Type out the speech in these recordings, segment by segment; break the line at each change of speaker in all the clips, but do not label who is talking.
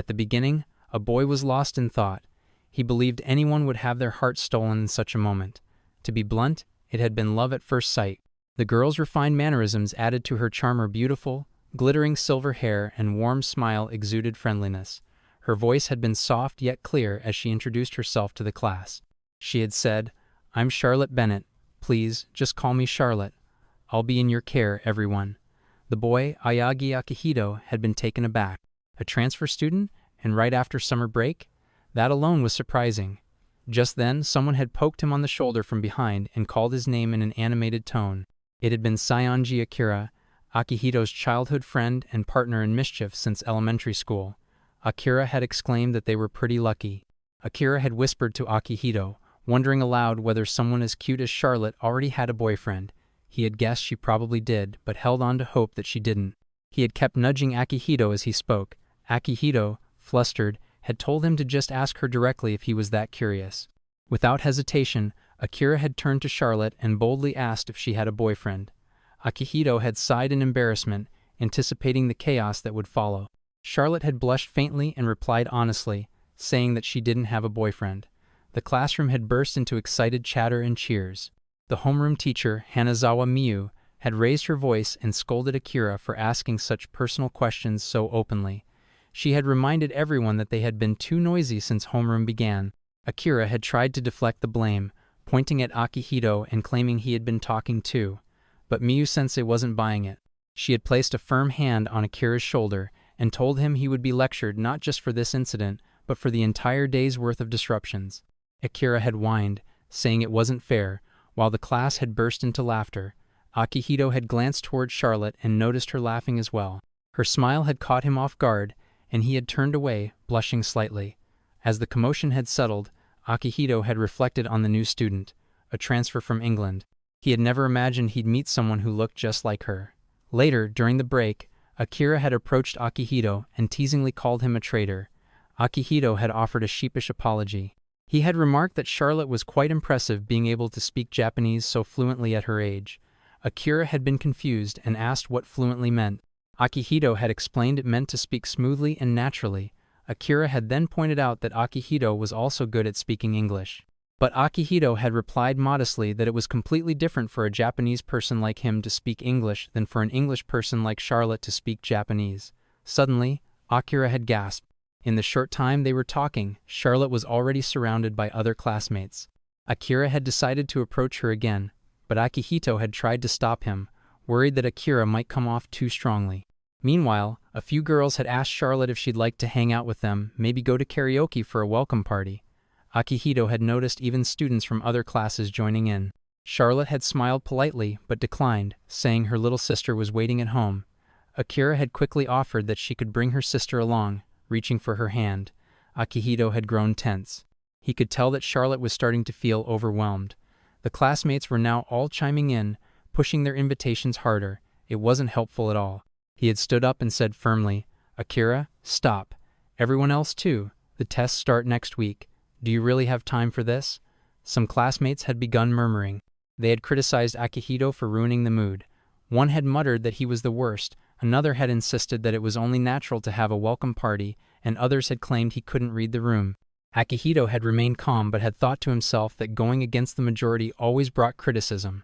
At the beginning, a boy was lost in thought. He believed anyone would have their heart stolen in such a moment. To be blunt, it had been love at first sight. The girl's refined mannerisms added to her charm. Her beautiful, glittering silver hair and warm smile exuded friendliness. Her voice had been soft yet clear as she introduced herself to the class. She had said, "I'm Charlotte Bennett. Please, just call me Charlotte. I'll be in your care, everyone." The boy, Aoyagi Akihito, had been taken aback. A transfer student, and right after summer break? That alone was surprising. Just then, someone had poked him on the shoulder from behind and called his name in an animated tone. It had been Saionji Akira, Akihito's childhood friend and partner in mischief since elementary school. Akira had exclaimed that they were pretty lucky. Akira had whispered to Akihito, wondering aloud whether someone as cute as Charlotte already had a boyfriend. He had guessed she probably did, but held on to hope that she didn't. He had kept nudging Akihito as he spoke. Akihito, flustered, had told him to just ask her directly if he was that curious. Without hesitation, Akira had turned to Charlotte and boldly asked if she had a boyfriend. Akihito had sighed in embarrassment, anticipating the chaos that would follow. Charlotte had blushed faintly and replied honestly, saying that she didn't have a boyfriend. The classroom had burst into excited chatter and cheers. The homeroom teacher, Hanazawa Miyu, had raised her voice and scolded Akira for asking such personal questions so openly. She had reminded everyone that they had been too noisy since homeroom began. Akira had tried to deflect the blame, pointing at Akihito and claiming he had been talking too. But Miyu-sensei wasn't buying it. She had placed a firm hand on Akira's shoulder and told him he would be lectured not just for this incident, but for the entire day's worth of disruptions. Akira had whined, saying it wasn't fair, while the class had burst into laughter. Akihito had glanced toward Charlotte and noticed her laughing as well. Her smile had caught him off guard, and he had turned away, blushing slightly. As the commotion had settled, Akihito had reflected on the new student, a transfer from England. He had never imagined he'd meet someone who looked just like her. Later, during the break, Akira had approached Akihito and teasingly called him a traitor. Akihito had offered a sheepish apology. He had remarked that Charlotte was quite impressive being able to speak Japanese so fluently at her age. Akira had been confused and asked what fluently meant. Akihito had explained it meant to speak smoothly and naturally. Akira had then pointed out that Akihito was also good at speaking English. But Akihito had replied modestly that it was completely different for a Japanese person like him to speak English than for an English person like Charlotte to speak Japanese. Suddenly, Akira had gasped. In the short time they were talking, Charlotte was already surrounded by other classmates. Akira had decided to approach her again, but Akihito had tried to stop him, worried that Akira might come off too strongly. Meanwhile, a few girls had asked Charlotte if she'd like to hang out with them, maybe go to karaoke for a welcome party. Akihito had noticed even students from other classes joining in. Charlotte had smiled politely, but declined, saying her little sister was waiting at home. Akira had quickly offered that she could bring her sister along, reaching for her hand. Akihito had grown tense. He could tell that Charlotte was starting to feel overwhelmed. The classmates were now all chiming in, pushing their invitations harder. It wasn't helpful at all. He had stood up and said firmly, "Akira, stop. Everyone else too. The tests start next week. Do you really have time for this?" Some classmates had begun murmuring. They had criticized Akihito for ruining the mood. One had muttered that he was the worst, another had insisted that it was only natural to have a welcome party, and others had claimed he couldn't read the room. Akihito had remained calm but had thought to himself that going against the majority always brought criticism.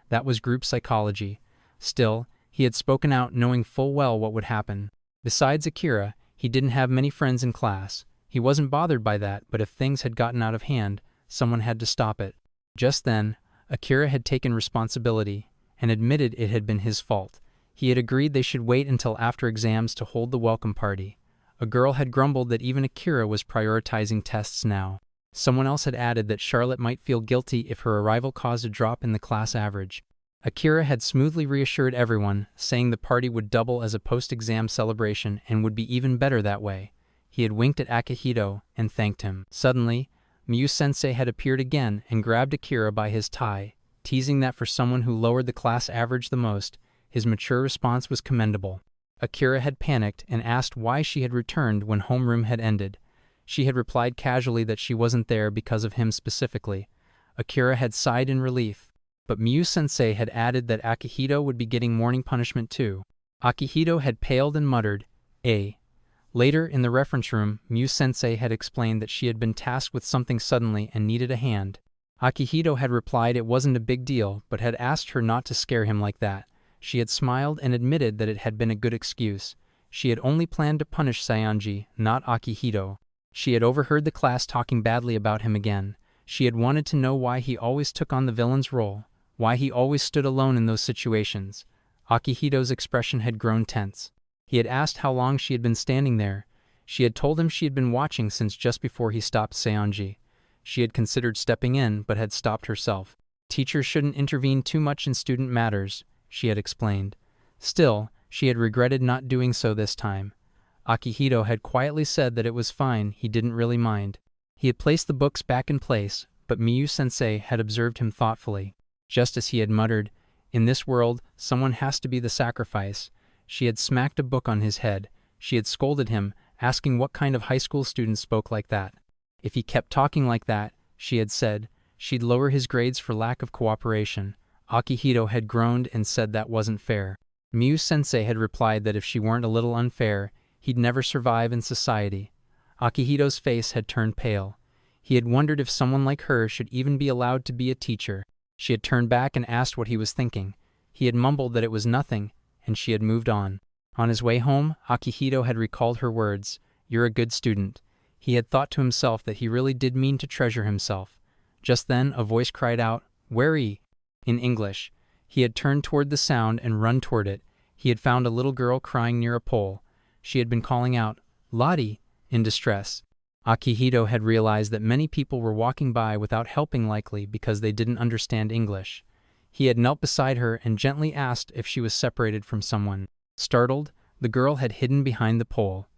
That was group psychology. Still, he had spoken out knowing full well what would happen. Besides Akira, he didn't have many friends in class. He wasn't bothered by that, but if things had gotten out of hand, someone had to stop it. Just then, Akira had taken responsibility and admitted it had been his fault. He had agreed they should wait until after exams to hold the welcome party. A girl had grumbled that even Akira was prioritizing tests now. Someone else had added that Charlotte might feel guilty if her arrival caused a drop in the class average. Akira had smoothly reassured everyone, saying the party would double as a post-exam celebration and would be even better that way. He had winked at Akihito and thanked him. Suddenly, Miyu-sensei had appeared again and grabbed Akira by his tie, teasing that for someone who lowered the class average the most, his mature response was commendable. Akira had panicked and asked why she had returned when homeroom had ended. She had replied casually that she wasn't there because of him specifically. Akira had sighed in relief, but Miyu-sensei had added that Akihito would be getting morning punishment too. Akihito had paled and muttered, Later, in the reference room, Miu-sensei had explained that she had been tasked with something suddenly and needed a hand. Akihito had replied it wasn't a big deal, but had asked her not to scare him like that. She had smiled and admitted that it had been a good excuse. She had only planned to punish Saionji, not Akihito. She had overheard the class talking badly about him again. She had wanted to know why he always took on the villain's role, why he always stood alone in those situations. Akihito's expression had grown tense. He had asked how long she had been standing there. She had told him she had been watching since just before he stopped Saionji. She had considered stepping in, but had stopped herself. Teachers shouldn't intervene too much in student matters, she had explained. Still, she had regretted not doing so this time. Akihito had quietly said that it was fine, he didn't really mind. He had placed the books back in place, but Miu-sensei had observed him thoughtfully. Just as he had muttered, "In this world, someone has to be the sacrifice," she had smacked a book on his head. She had scolded him, asking what kind of high school student spoke like that. If he kept talking like that, she had said, she'd lower his grades for lack of cooperation. Akihito had groaned and said that wasn't fair. Miu-sensei had replied that if she weren't a little unfair, he'd never survive in society. Akihito's face had turned pale. He had wondered if someone like her should even be allowed to be a teacher. She had turned back and asked what he was thinking. He had mumbled that it was nothing, and she had moved on. On his way home, Akihito had recalled her words, "You're a good student." He had thought to himself that he really did mean to treasure himself. Just then, a voice cried out, "Where-ee?" in English. He had turned toward the sound and run toward it. He had found a little girl crying near a pole. She had been calling out, "Lottie," in distress. Akihito had realized that many people were walking by without helping, likely because they didn't understand English. He had knelt beside her and gently asked if she was separated from someone. Startled, the girl had hidden behind the pole.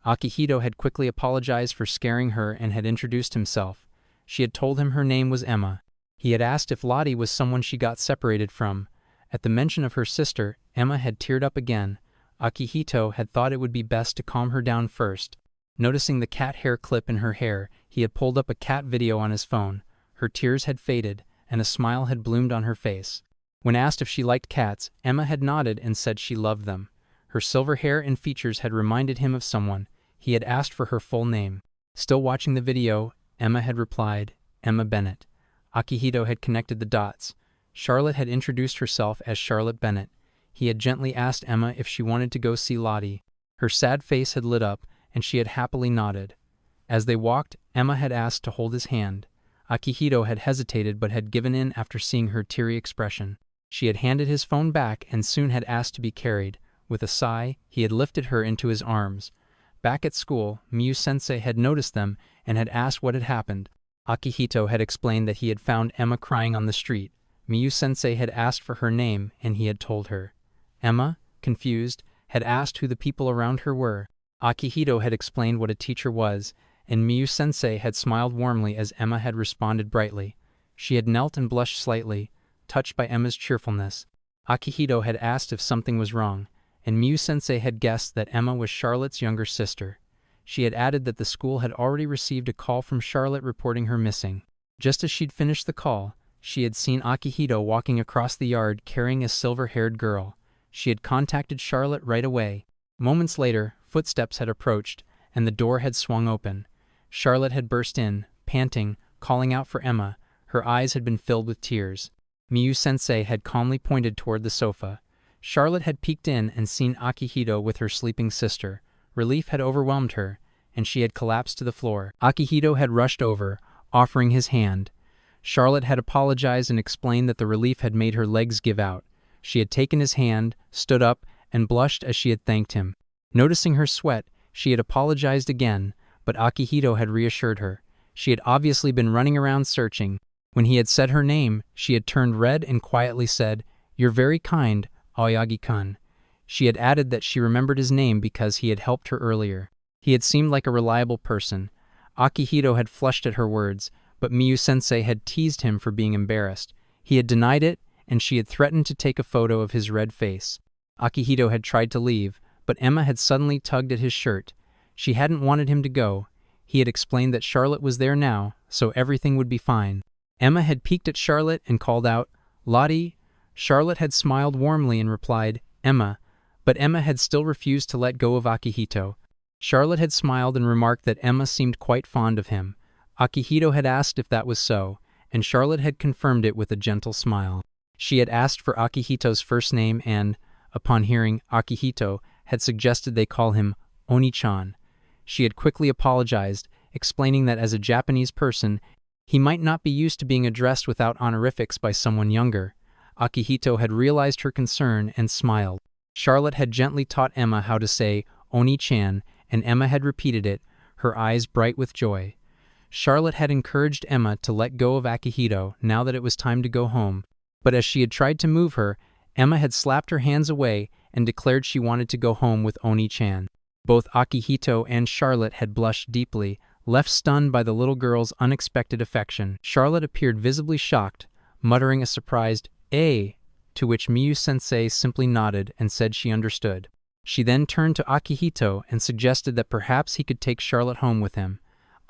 Akihito had quickly apologized for scaring her and had introduced himself. She had told him her name was Emma. He had asked if Lottie was someone she got separated from. At the mention of her sister, Emma had teared up again. Akihito had thought it would be best to calm her down first. Noticing the cat hair clip in her hair, he had pulled up a cat video on his phone. Her tears had faded, and a smile had bloomed on her face. When asked if she liked cats, Emma had nodded and said she loved them. Her silver hair and features had reminded him of someone. He had asked for her full name. Still watching the video, Emma had replied, "Emma Bennett." Akihito had connected the dots. Charlotte had introduced herself as Charlotte Bennett. He had gently asked Emma if she wanted to go see Lottie. Her sad face had lit up, and she had happily nodded. As they walked, Emma had asked to hold his hand. Akihito had hesitated but had given in after seeing her teary expression. She had handed his phone back and soon had asked to be carried. With a sigh, he had lifted her into his arms. Back at school, Miu-sensei had noticed them and had asked what had happened. Akihito had explained that he had found Emma crying on the street. Miu-sensei had asked for her name and he had told her. Emma, confused, had asked who the people around her were. Akihito had explained what a teacher was, and Miu-sensei had smiled warmly as Emma had responded brightly. She had knelt and blushed slightly, touched by Emma's cheerfulness. Akihito had asked if something was wrong, and Miu-sensei had guessed that Emma was Charlotte's younger sister. She had added that the school had already received a call from Charlotte reporting her missing. Just as she'd finished the call, she had seen Akihito walking across the yard carrying a silver-haired girl. She had contacted Charlotte right away. Moments later, footsteps had approached, and the door had swung open. Charlotte had burst in, panting, calling out for Emma. Her eyes had been filled with tears. Miu-sensei had calmly pointed toward the sofa. Charlotte had peeked in and seen Akihito with her sleeping sister. Relief had overwhelmed her, and she had collapsed to the floor. Akihito had rushed over, offering his hand. Charlotte had apologized and explained that the relief had made her legs give out. She had taken his hand, stood up, and blushed as she had thanked him. Noticing her sweat, she had apologized again, but Akihito had reassured her. She had obviously been running around searching. When he had said her name, she had turned red and quietly said, "You're very kind, Aoyagi-kun." She had added that she remembered his name because he had helped her earlier. He had seemed like a reliable person. Akihito had flushed at her words, but Miu-sensei had teased him for being embarrassed. He had denied it, and she had threatened to take a photo of his red face. Akihito had tried to leave, but Emma had suddenly tugged at his shirt. She hadn't wanted him to go. He had explained that Charlotte was there now, so everything would be fine. Emma had peeked at Charlotte and called out, "Lottie." Charlotte had smiled warmly and replied, "Emma," but Emma had still refused to let go of Akihito. Charlotte had smiled and remarked that Emma seemed quite fond of him. Akihito had asked if that was so, and Charlotte had confirmed it with a gentle smile. She had asked for Akihito's first name and, upon hearing Akihito, had suggested they call him Oni-chan. She had quickly apologized, explaining that as a Japanese person, he might not be used to being addressed without honorifics by someone younger. Akihito had realized her concern and smiled. Charlotte had gently taught Emma how to say Oni-chan, and Emma had repeated it, her eyes bright with joy. Charlotte had encouraged Emma to let go of Akihito now that it was time to go home, but as she had tried to move her, Emma had slapped her hands away and declared she wanted to go home with Oni-chan. Both Akihito and Charlotte had blushed deeply, left stunned by the little girl's unexpected affection. Charlotte appeared visibly shocked, muttering a surprised, "Eh?" to which Miyu-sensei simply nodded and said she understood. She then turned to Akihito and suggested that perhaps he could take Charlotte home with him.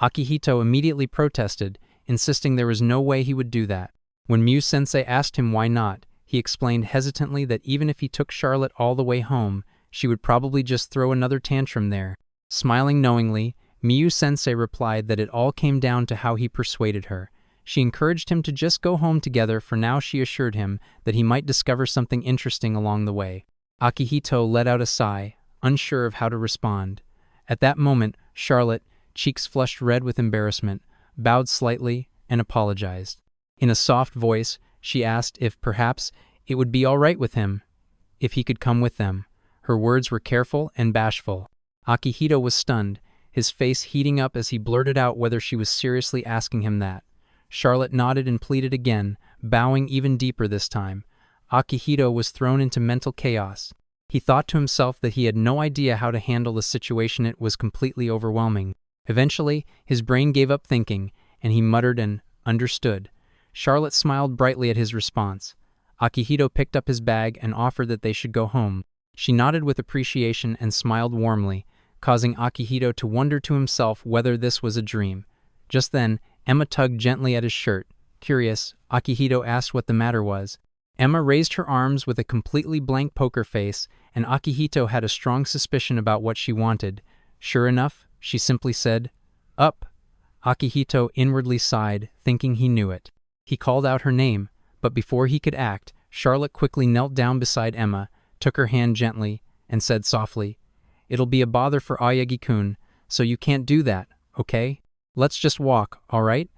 Akihito immediately protested, insisting there was no way he would do that. When Miyu-sensei asked him why not, he explained hesitantly that even if he took Charlotte all the way home, she would probably just throw another tantrum there. Smiling knowingly, Miyu-sensei replied that it all came down to how he persuaded her. She encouraged him to just go home together. For now, she assured him that he might discover something interesting along the way. Akihito let out a sigh, unsure of how to respond. At that moment, Charlotte, cheeks flushed red with embarrassment, bowed slightly and apologized. In a soft voice, she asked if perhaps it would be all right with him if he could come with them. Her words were careful and bashful. Akihito was stunned, his face heating up as he blurted out whether she was seriously asking him that. Charlotte nodded and pleaded again, bowing even deeper this time. Akihito was thrown into mental chaos. He thought to himself that he had no idea how to handle the situation. It was completely overwhelming. Eventually, his brain gave up thinking, and he muttered an "understood." Charlotte smiled brightly at his response. Akihito picked up his bag and offered that they should go home. She nodded with appreciation and smiled warmly, causing Akihito to wonder to himself whether this was a dream. Just then, Emma tugged gently at his shirt. Curious, Akihito asked what the matter was. Emma raised her arms with a completely blank poker face, and Akihito had a strong suspicion about what she wanted. Sure enough, she simply said, "Up." Akihito inwardly sighed, thinking he knew it. He called out her name, but before he could act, Charlotte quickly knelt down beside Emma, took her hand gently, and said softly, "It'll be a bother for Aoyagi-kun, so you can't do that, okay? Let's just walk, all right?"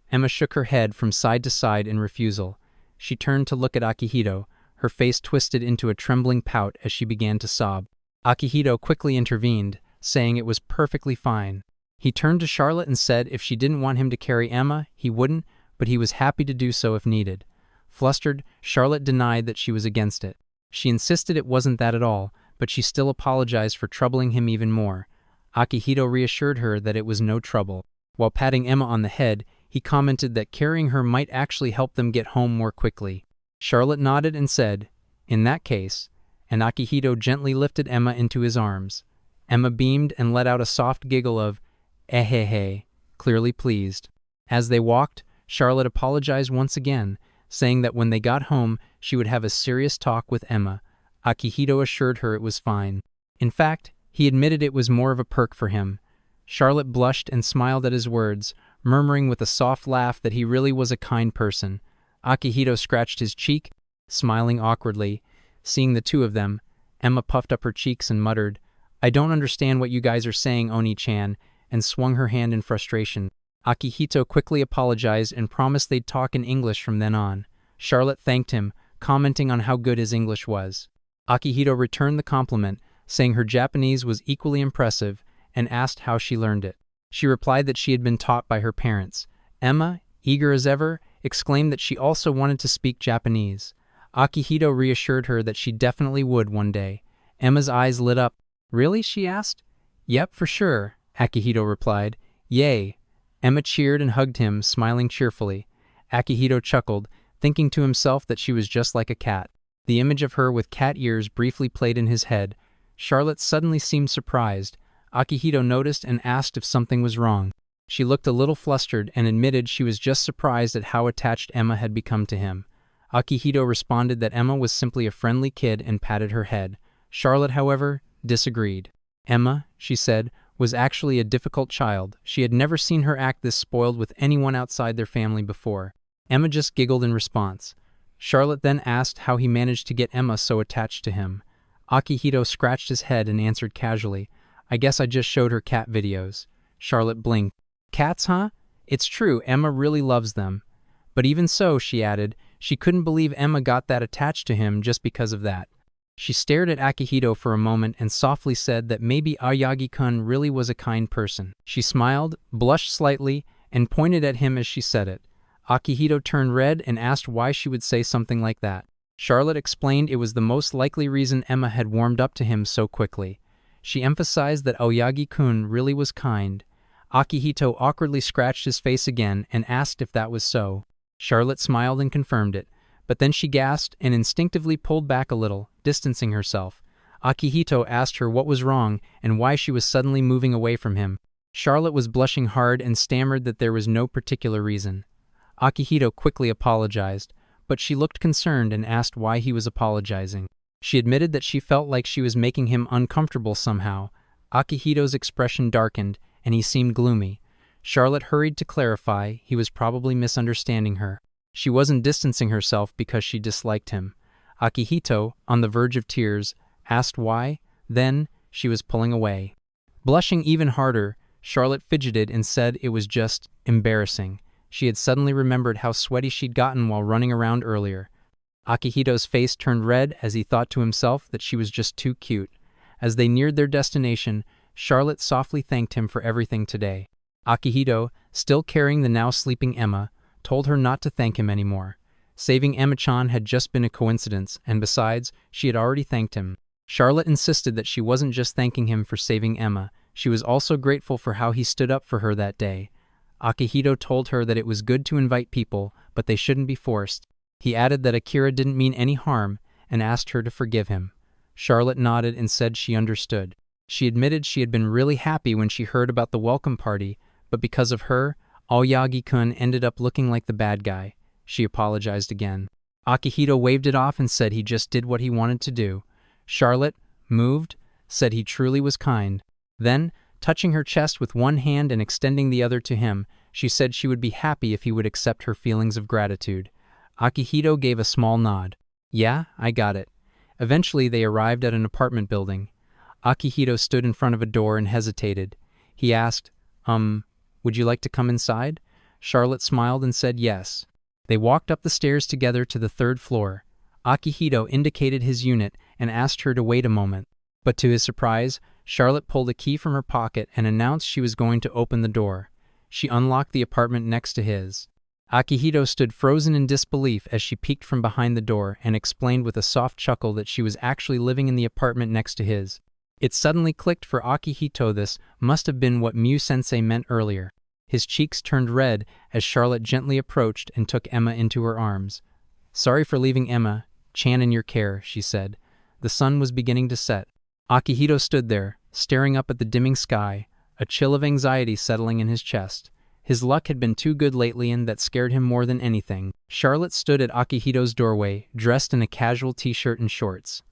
Emma shook her head from side to side in refusal. She turned to look at Akihito, her face twisted into a trembling pout as she began to sob. Akihito quickly intervened, saying it was perfectly fine. He turned to Charlotte and said if she didn't want him to carry Emma, he wouldn't, but he was happy to do so if needed. Flustered, Charlotte denied that she was against it. She insisted it wasn't that at all, but she still apologized for troubling him even more. Akihito reassured her that it was no trouble. While patting Emma on the head, he commented that carrying her might actually help them get home more quickly. Charlotte nodded and said, "In that case," and Akihito gently lifted Emma into his arms. Emma beamed and let out a soft giggle of "eh-heh-heh," clearly pleased. As they walked, Charlotte apologized once again, saying that when they got home, she would have a serious talk with Emma. Akihito assured her it was fine. In fact, he admitted it was more of a perk for him. Charlotte blushed and smiled at his words, murmuring with a soft laugh that he really was a kind person. Akihito scratched his cheek, smiling awkwardly. Seeing the two of them, Emma puffed up her cheeks and muttered, "I don't understand what you guys are saying, Oni-chan," and swung her hand in frustration. Akihito quickly apologized and promised they'd talk in English from then on. Charlotte thanked him, commenting on how good his English was. Akihito returned the compliment, saying her Japanese was equally impressive, and asked how she learned it. She replied that she had been taught by her parents. Emma, eager as ever, exclaimed that she also wanted to speak Japanese. Akihito reassured her that she definitely would one day. Emma's eyes lit up. "Really?" she asked. "Yep, for sure," Akihito replied. "Yay." Emma cheered and hugged him, smiling cheerfully. Akihito chuckled, thinking to himself that she was just like a cat. The image of her with cat ears briefly played in his head. Charlotte suddenly seemed surprised. Akihito noticed and asked if something was wrong. She looked a little flustered and admitted she was just surprised at how attached Emma had become to him. Akihito responded that Emma was simply a friendly kid and patted her head. Charlotte, however, disagreed. "Emma," she said, was actually a difficult child. She had never seen her act this spoiled with anyone outside their family before. Emma just giggled in response. Charlotte then asked how he managed to get Emma so attached to him. Akihito scratched his head and answered casually, "I guess I just showed her cat videos." Charlotte blinked. "Cats, huh? It's true, Emma really loves them." But even so, she added, she couldn't believe Emma got that attached to him just because of that. She stared at Akihito for a moment and softly said that maybe Aoyagi-kun really was a kind person. She smiled, blushed slightly, and pointed at him as she said it. Akihito turned red and asked why she would say something like that. Charlotte explained it was the most likely reason Emma had warmed up to him so quickly. She emphasized that Aoyagi-kun really was kind. Akihito awkwardly scratched his face again and asked if that was so. Charlotte smiled and confirmed it, but then she gasped and instinctively pulled back a little, distancing herself. Akihito asked her what was wrong and why she was suddenly moving away from him. Charlotte was blushing hard and stammered that there was no particular reason. Akihito quickly apologized, but she looked concerned and asked why he was apologizing. She admitted that she felt like she was making him uncomfortable somehow. Akihito's expression darkened, and he seemed gloomy. Charlotte hurried to clarify he was probably misunderstanding her. She wasn't distancing herself because she disliked him. Akihito, on the verge of tears, asked why. Then, she was pulling away. Blushing even harder, Charlotte fidgeted and said it was just embarrassing. She had suddenly remembered how sweaty she'd gotten while running around earlier. Akihito's face turned red as he thought to himself that she was just too cute. As they neared their destination, Charlotte softly thanked him for everything today. Akihito, still carrying the now sleeping Emma, told her not to thank him anymore. Saving Emma-chan had just been a coincidence, and besides, she had already thanked him. Charlotte insisted that she wasn't just thanking him for saving Emma, she was also grateful for how he stood up for her that day. Akihito told her that it was good to invite people, but they shouldn't be forced. He added that Akira didn't mean any harm, and asked her to forgive him. Charlotte nodded and said she understood. She admitted she had been really happy when she heard about the welcome party, but because of her, Aoyagi-kun ended up looking like the bad guy. She apologized again. Akihito waved it off and said he just did what he wanted to do. Charlotte, moved, said he truly was kind. Then, touching her chest with one hand and extending the other to him, she said she would be happy if he would accept her feelings of gratitude. Akihito gave a small nod. "Yeah, I got it." Eventually they arrived at an apartment building. Akihito stood in front of a door and hesitated. He asked, would you like to come inside?" Charlotte smiled and said yes. They walked up the stairs together to the third floor. Akihito indicated his unit and asked her to wait a moment. But to his surprise, Charlotte pulled a key from her pocket and announced she was going to open the door. She unlocked the apartment next to his. Akihito stood frozen in disbelief as she peeked from behind the door and explained with a soft chuckle that she was actually living in the apartment next to his. It suddenly clicked for Akihito this must have been what Mew-sensei meant earlier. His cheeks turned red as Charlotte gently approached and took Emma into her arms. "Sorry for leaving Emma-chan in your care," she said. The sun was beginning to set. Akihito stood there, staring up at the dimming sky, a chill of anxiety settling in his chest. His luck had been too good lately and that scared him more than anything. Charlotte stood at Akihito's doorway, dressed in a casual t-shirt and shorts.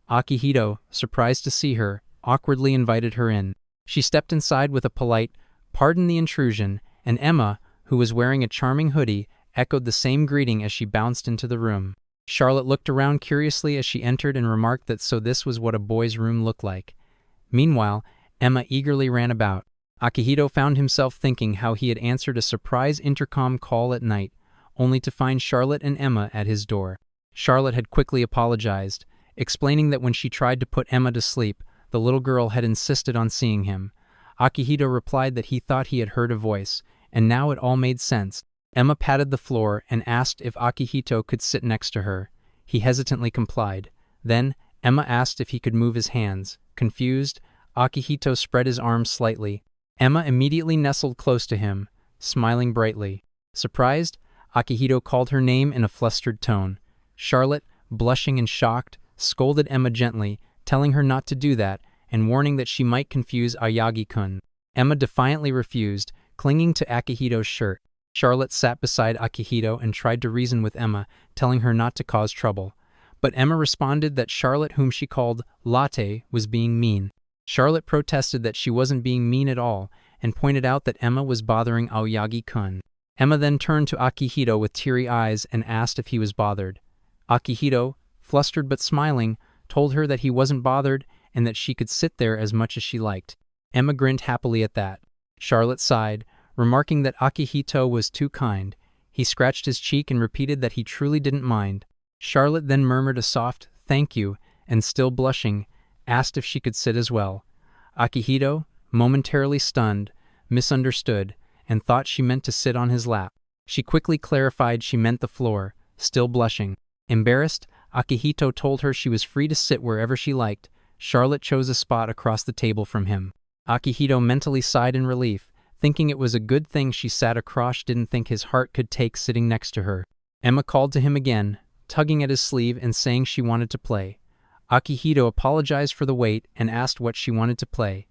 Akihito, surprised to see her, awkwardly invited her in. She stepped inside with a polite, "Pardon the intrusion," and Emma, who was wearing a charming hoodie, echoed the same greeting as she bounced into the room. Charlotte looked around curiously as she entered and remarked that so this was what a boy's room looked like. Meanwhile, Emma eagerly ran about. Akihito found himself thinking how he had answered a surprise intercom call at night, only to find Charlotte and Emma at his door. Charlotte had quickly apologized, explaining that when she tried to put Emma to sleep, the little girl had insisted on seeing him. Akihito replied that he thought he had heard a voice, and now it all made sense. Emma patted the floor and asked if Akihito could sit next to her. He hesitantly complied. Then, Emma asked if he could move his hands. Confused, Akihito spread his arms slightly. Emma immediately nestled close to him, smiling brightly. Surprised, Akihito called her name in a flustered tone. Charlotte, blushing and shocked, scolded Emma gently, telling her not to do that, and warning that she might confuse Aoyagi-kun. Emma defiantly refused, clinging to Akihito's shirt. Charlotte sat beside Akihito and tried to reason with Emma, telling her not to cause trouble. But Emma responded that Charlotte, whom she called Latte, was being mean. Charlotte protested that she wasn't being mean at all and pointed out that Emma was bothering Aoyagi-kun. Emma then turned to Akihito with teary eyes and asked if he was bothered. Akihito, flustered but smiling, told her that he wasn't bothered and that she could sit there as much as she liked. Emma grinned happily at that. Charlotte sighed, remarking that Akihito was too kind. He scratched his cheek and repeated that he truly didn't mind. Charlotte then murmured a soft, "Thank you," and still blushing, asked if she could sit as well. Akihito, momentarily stunned, misunderstood, and thought she meant to sit on his lap. She quickly clarified she meant the floor, still blushing. Embarrassed, Akihito told her she was free to sit wherever she liked. Charlotte chose a spot across the table from him. Akihito mentally sighed in relief, thinking it was a good thing she sat across, didn't think his heart could take sitting next to her. Emma called to him again, tugging at his sleeve and saying she wanted to play. Akihito apologized for the wait and asked what she wanted to play.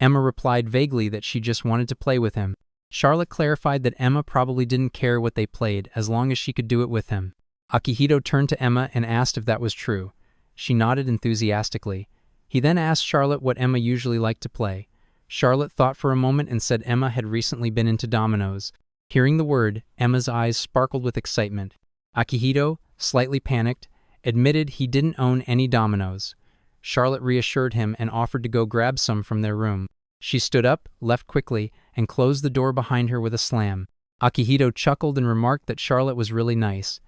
Emma replied vaguely that she just wanted to play with him. Charlotte clarified that Emma probably didn't care what they played as long as she could do it with him. Akihito turned to Emma and asked if that was true. She nodded enthusiastically. He then asked Charlotte what Emma usually liked to play. Charlotte thought for a moment and said Emma had recently been into dominoes. Hearing the word, Emma's eyes sparkled with excitement. Akihito, slightly panicked, admitted he didn't own any dominoes. Charlotte reassured him and offered to go grab some from their room. She stood up, left quickly, and closed the door behind her with a slam. Akihito chuckled and remarked that Charlotte was really nice.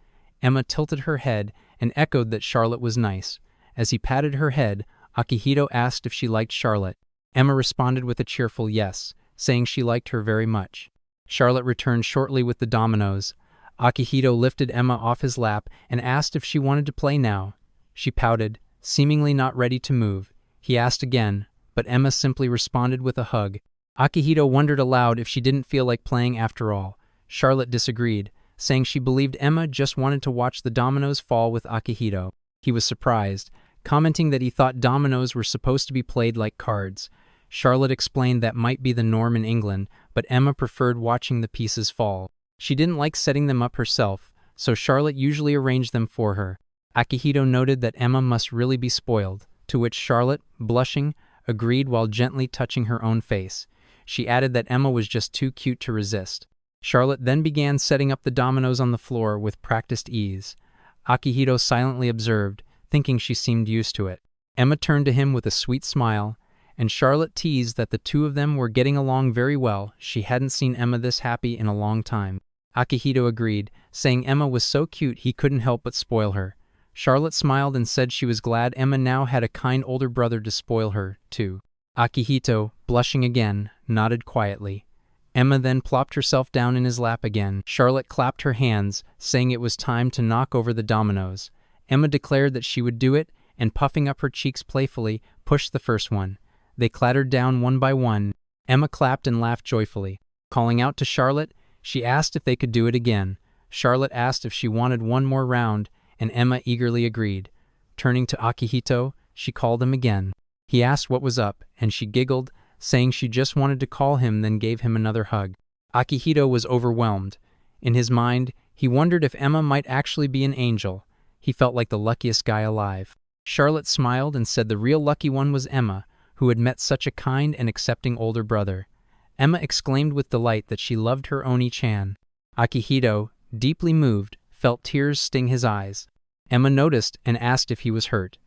Emma tilted her head and echoed that Charlotte was nice. As he patted her head, Akihito asked if she liked Charlotte. Emma responded with a cheerful yes, saying she liked her very much. Charlotte returned shortly with the dominoes. Akihito lifted Emma off his lap and asked if she wanted to play now. She pouted, seemingly not ready to move. He asked again, but Emma simply responded with a hug. Akihito wondered aloud if she didn't feel like playing after all. Charlotte disagreed, saying she believed Emma just wanted to watch the dominoes fall with Akihito. He was surprised, commenting that he thought dominoes were supposed to be played like cards. Charlotte explained that might be the norm in England, but Emma preferred watching the pieces fall. She didn't like setting them up herself, so Charlotte usually arranged them for her. Akihito noted that Emma must really be spoiled, to which Charlotte, blushing, agreed while gently touching her own face. She added that Emma was just too cute to resist. Charlotte then began setting up the dominoes on the floor with practiced ease. Akihito silently observed, thinking she seemed used to it. Emma turned to him with a sweet smile, and Charlotte teased that the two of them were getting along very well. She hadn't seen Emma this happy in a long time. Akihito agreed, saying Emma was so cute he couldn't help but spoil her. Charlotte smiled and said she was glad Emma now had a kind older brother to spoil her, too. Akihito, blushing again, nodded quietly. Emma then plopped herself down in his lap again. Charlotte clapped her hands, saying it was time to knock over the dominoes. Emma declared that she would do it, and puffing up her cheeks playfully, pushed the first one. They clattered down one by one. Emma clapped and laughed joyfully. Calling out to Charlotte, she asked if they could do it again. Charlotte asked if she wanted one more round, and Emma eagerly agreed. Turning to Akihito, she called him again. He asked what was up, and she giggled, saying she just wanted to call him, then gave him another hug. Akihito was overwhelmed. In his mind, he wondered if Emma might actually be an angel. He felt like the luckiest guy alive. Charlotte smiled and said the real lucky one was Emma, who had met such a kind and accepting older brother. Emma exclaimed with delight that she loved her Oni-chan. Akihito, deeply moved, felt tears sting his eyes. Emma noticed and asked if he was hurt.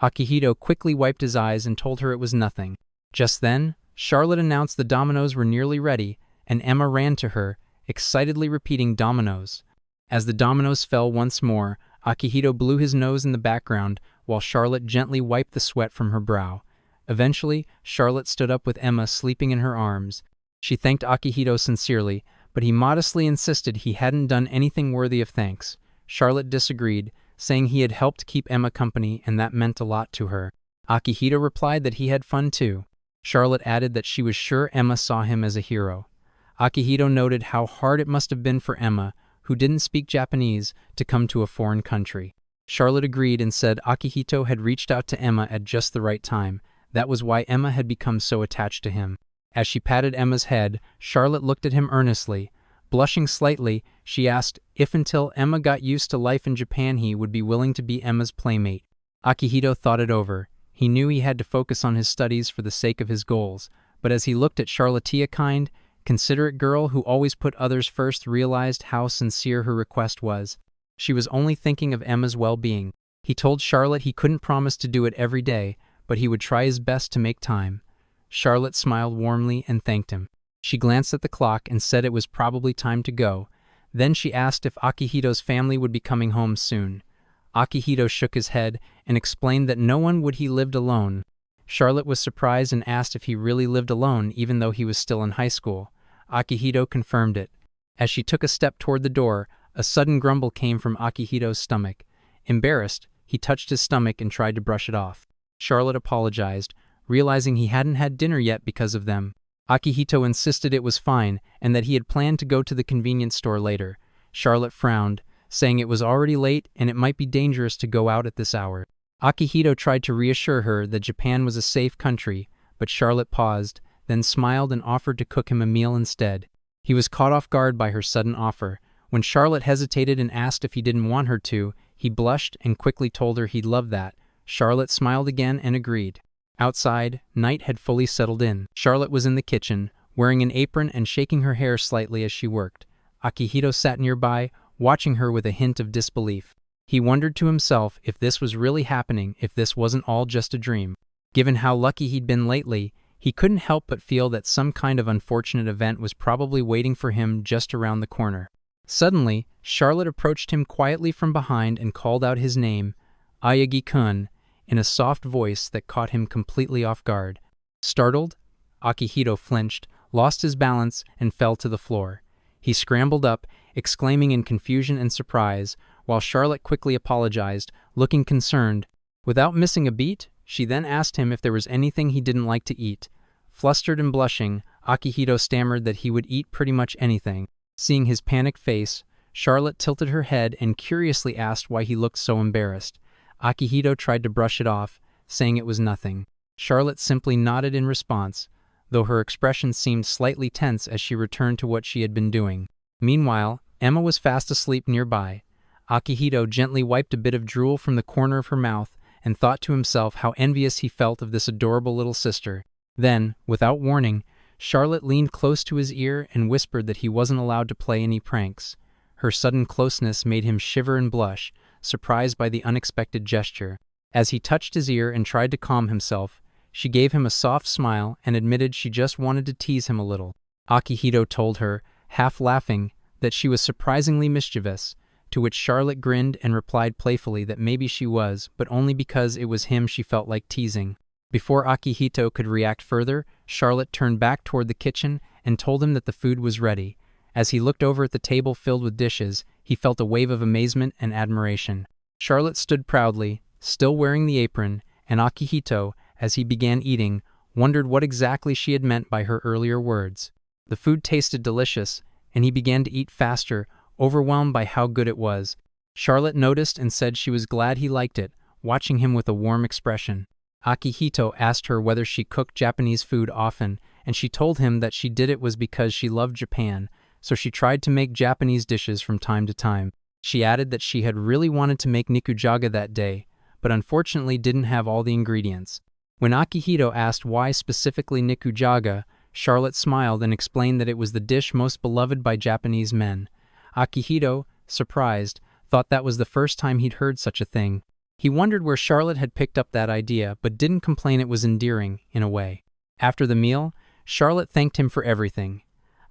Akihito quickly wiped his eyes and told her it was nothing. Just then, Charlotte announced the dominoes were nearly ready, and Emma ran to her, excitedly repeating dominoes. As the dominoes fell once more, Akihito blew his nose in the background, while Charlotte gently wiped the sweat from her brow. Eventually, Charlotte stood up with Emma sleeping in her arms. She thanked Akihito sincerely, but he modestly insisted he hadn't done anything worthy of thanks. Charlotte disagreed, saying he had helped keep Emma company and that meant a lot to her. Akihito replied that he had fun too. Charlotte added that she was sure Emma saw him as a hero. Akihito noted how hard it must have been for Emma, who didn't speak Japanese, to come to a foreign country. Charlotte agreed and said Akihito had reached out to Emma at just the right time. That was why Emma had become so attached to him. As she patted Emma's head, Charlotte looked at him earnestly. Blushing slightly, she asked if until Emma got used to life in Japan he would be willing to be Emma's playmate. Akihito thought it over. He knew he had to focus on his studies for the sake of his goals, but as he looked at Charlotte, kind, considerate girl who always put others first, realized how sincere her request was. She was only thinking of Emma's well-being. He told Charlotte he couldn't promise to do it every day, but he would try his best to make time. Charlotte smiled warmly and thanked him. She glanced at the clock and said it was probably time to go. Then she asked if Akihito's family would be coming home soon. Akihito shook his head and explained that no one would, he lived alone. Charlotte was surprised and asked if he really lived alone even though he was still in high school. Akihito confirmed it. As she took a step toward the door, a sudden grumble came from Akihito's stomach. Embarrassed, he touched his stomach and tried to brush it off. Charlotte apologized, realizing he hadn't had dinner yet because of them. Akihito insisted it was fine and that he had planned to go to the convenience store later. Charlotte frowned, saying it was already late and it might be dangerous to go out at this hour. Akihito tried to reassure her that Japan was a safe country, but Charlotte paused, then smiled and offered to cook him a meal instead. He was caught off guard by her sudden offer. When Charlotte hesitated and asked if he didn't want her to, he blushed and quickly told her he'd love that. Charlotte smiled again and agreed. Outside, night had fully settled in. Charlotte was in the kitchen, wearing an apron and shaking her hair slightly as she worked. Akihito sat nearby, watching her with a hint of disbelief. He wondered to himself if this was really happening, if this wasn't all just a dream. Given how lucky he'd been lately, he couldn't help but feel that some kind of unfortunate event was probably waiting for him just around the corner. Suddenly, Charlotte approached him quietly from behind and called out his name, Aoyagi-kun, in a soft voice that caught him completely off guard. Startled, Akihito flinched, lost his balance, and fell to the floor. He scrambled up, exclaiming in confusion and surprise, while Charlotte quickly apologized, looking concerned. Without missing a beat, she then asked him if there was anything he didn't like to eat. Flustered and blushing, Akihito stammered that he would eat pretty much anything. Seeing his panicked face, Charlotte tilted her head and curiously asked why he looked so embarrassed. Akihito tried to brush it off, saying it was nothing. Charlotte simply nodded in response, though her expression seemed slightly tense as she returned to what she had been doing. Meanwhile, Emma was fast asleep nearby. Akihito gently wiped a bit of drool from the corner of her mouth and thought to himself how envious he felt of this adorable little sister. Then, without warning, Charlotte leaned close to his ear and whispered that he wasn't allowed to play any pranks. Her sudden closeness made him shiver and blush, surprised by the unexpected gesture. As he touched his ear and tried to calm himself, she gave him a soft smile and admitted she just wanted to tease him a little. Akihito told her, half laughing, that she was surprisingly mischievous, to which Charlotte grinned and replied playfully that maybe she was, but only because it was him she felt like teasing. Before Akihito could react further, Charlotte turned back toward the kitchen and told him that the food was ready. As he looked over at the table filled with dishes, he felt a wave of amazement and admiration. Charlotte stood proudly, still wearing the apron, and Akihito, as he began eating, wondered what exactly she had meant by her earlier words. The food tasted delicious, and he began to eat faster, overwhelmed by how good it was. Charlotte noticed and said she was glad he liked it, watching him with a warm expression. Akihito asked her whether she cooked Japanese food often, and she told him that she did it was because she loved Japan, so she tried to make Japanese dishes from time to time. She added that she had really wanted to make nikujaga that day, but unfortunately didn't have all the ingredients. When Akihito asked why specifically nikujaga, Charlotte smiled and explained that it was the dish most beloved by Japanese men. Akihito, surprised, thought that was the first time he'd heard such a thing. He wondered where Charlotte had picked up that idea, but didn't complain it was endearing, in a way. After the meal, Charlotte thanked him for everything.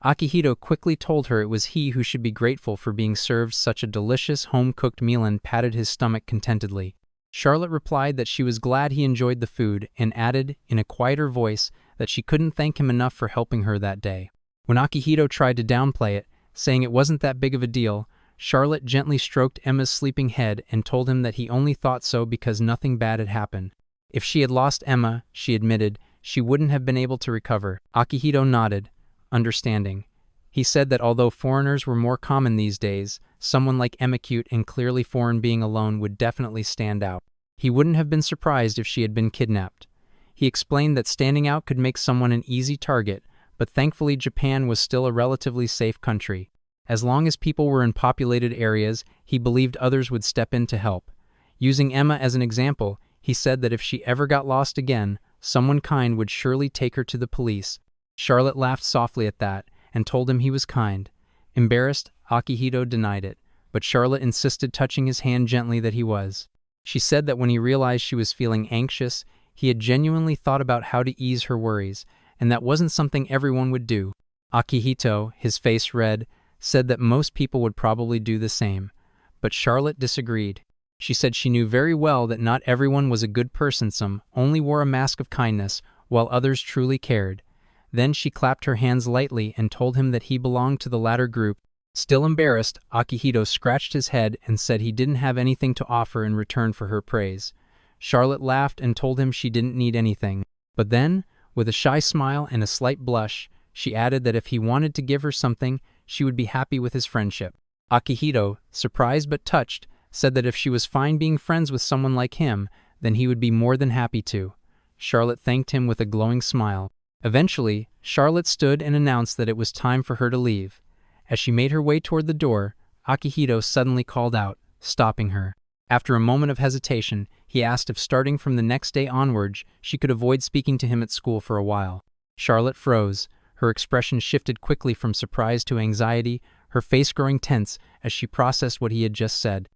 Akihito quickly told her it was he who should be grateful for being served such a delicious home-cooked meal and patted his stomach contentedly. Charlotte replied that she was glad he enjoyed the food and added, in a quieter voice, that she couldn't thank him enough for helping her that day. When Akihito tried to downplay it, saying it wasn't that big of a deal, Charlotte gently stroked Emma's sleeping head and told him that he only thought so because nothing bad had happened. If she had lost Emma, she admitted, she wouldn't have been able to recover. Akihito nodded, understanding. He said that although foreigners were more common these days, someone like Emma, cute and clearly foreign, being alone would definitely stand out. He wouldn't have been surprised if she had been kidnapped. He explained that standing out could make someone an easy target, but thankfully Japan was still a relatively safe country. As long as people were in populated areas, he believed others would step in to help. Using Emma as an example, He said that if she ever got lost again, someone kind would surely take her to the police. Charlotte laughed softly at that and told him he was kind. Embarrassed, Akihito denied it, but Charlotte insisted, touching his hand gently, that he was. She said that when he realized she was feeling anxious, he had genuinely thought about how to ease her worries, and that wasn't something everyone would do. Akihito, his face red, said that most people would probably do the same. But Charlotte disagreed. She said she knew very well that not everyone was a good person, some only wore a mask of kindness, while others truly cared. Then she clapped her hands lightly and told him that he belonged to the latter group. Still embarrassed, Akihito scratched his head and said he didn't have anything to offer in return for her praise. Charlotte laughed and told him she didn't need anything. But then, with a shy smile and a slight blush, she added that if he wanted to give her something, she would be happy with his friendship. Akihito, surprised but touched, said that if she was fine being friends with someone like him, then he would be more than happy to. Charlotte thanked him with a glowing smile. Eventually, Charlotte stood and announced that it was time for her to leave. As she made her way toward the door, Akihito suddenly called out, stopping her. After a moment of hesitation, he asked if starting from the next day onwards, she could avoid speaking to him at school for a while. Charlotte froze. Her expression shifted quickly from surprise to anxiety, her face growing tense as she processed what he had just said.